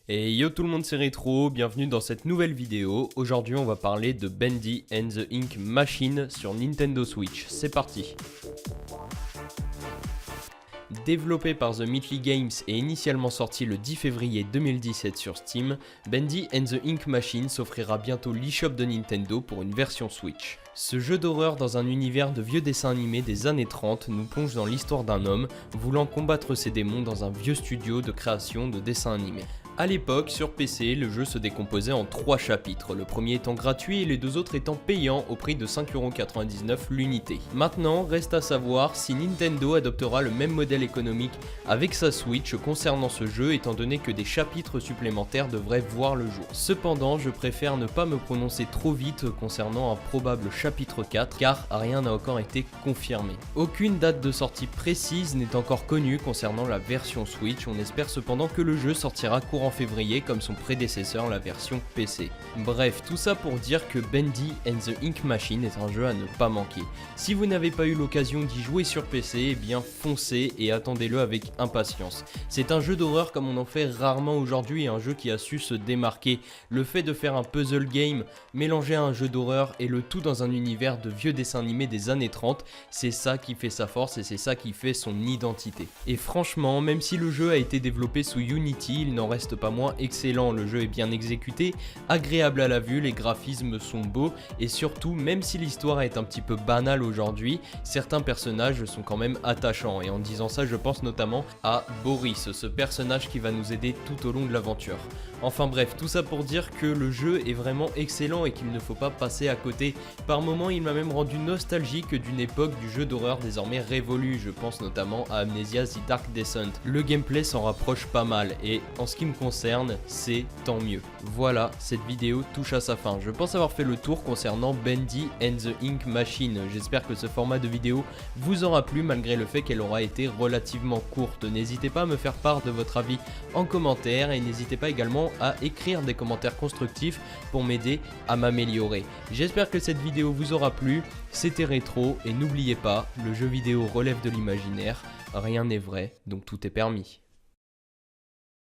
Et yo tout le monde, c'est Rétro, bienvenue dans cette nouvelle vidéo. Aujourd'hui on va parler de Bendy and the Ink Machine sur Nintendo Switch. C'est parti. Développé par The Meatly Games et initialement sorti le 10 février 2017 sur Steam, Bendy and the Ink Machine s'offrira bientôt l'eShop de Nintendo pour une version Switch. Ce jeu d'horreur dans un univers de vieux dessins animés des années 30 nous plonge dans l'histoire d'un homme voulant combattre ses démons dans un vieux studio de création de dessins animés. A l'époque, sur PC, le jeu se décomposait en 3 chapitres, le premier étant gratuit et les 2 autres étant payants au prix de 5,99€ l'unité. Maintenant, reste à savoir si Nintendo adoptera le même modèle économique avec sa Switch concernant ce jeu, étant donné que des chapitres supplémentaires devraient voir le jour. Cependant, je préfère ne pas me prononcer trop vite concernant un probable chapitre 4, car rien n'a encore été confirmé. Aucune date de sortie précise n'est encore connue concernant la version Switch, on espère cependant que le jeu sortira courant février comme son prédécesseur, la version PC. Bref, tout ça pour dire que Bendy and the Ink Machine est un jeu à ne pas manquer. Si vous n'avez pas eu l'occasion d'y jouer sur PC, eh bien foncez et attendez-le avec impatience. C'est un jeu d'horreur comme on en fait rarement aujourd'hui et un jeu qui a su se démarquer. Le fait de faire un puzzle game mélangé à un jeu d'horreur et le tout dans un univers de vieux dessins animés des années 30, c'est ça qui fait sa force et c'est ça qui fait son identité. Et franchement, même si le jeu a été développé sous Unity, il n'en reste pas moins excellent. Le jeu est bien exécuté, agréable à la vue, les graphismes sont beaux et surtout, même si l'histoire est un petit peu banale aujourd'hui, certains personnages sont quand même attachants. Et en disant ça, je pense notamment à Boris, ce personnage qui va nous aider tout au long de l'aventure. Enfin bref, tout ça pour dire que le jeu est vraiment excellent et qu'il ne faut pas passer à côté. Par moments, il m'a même rendu nostalgique d'une époque du jeu d'horreur désormais révolue. Je pense notamment à Amnesia The Dark Descent. Le gameplay s'en rapproche pas mal et en ce qui me concerne, c'est tant mieux. Voilà, cette vidéo touche à sa fin. Je pense avoir fait le tour concernant Bendy and the Ink Machine. J'espère que ce format de vidéo vous aura plu malgré le fait qu'elle aura été relativement courte. N'hésitez pas à me faire part de votre avis en commentaire et n'hésitez pas également à écrire des commentaires constructifs pour m'aider à m'améliorer. J'espère que cette vidéo vous aura plu. C'était Rétro et n'oubliez pas, le jeu vidéo relève de l'imaginaire. Rien n'est vrai, donc tout est permis.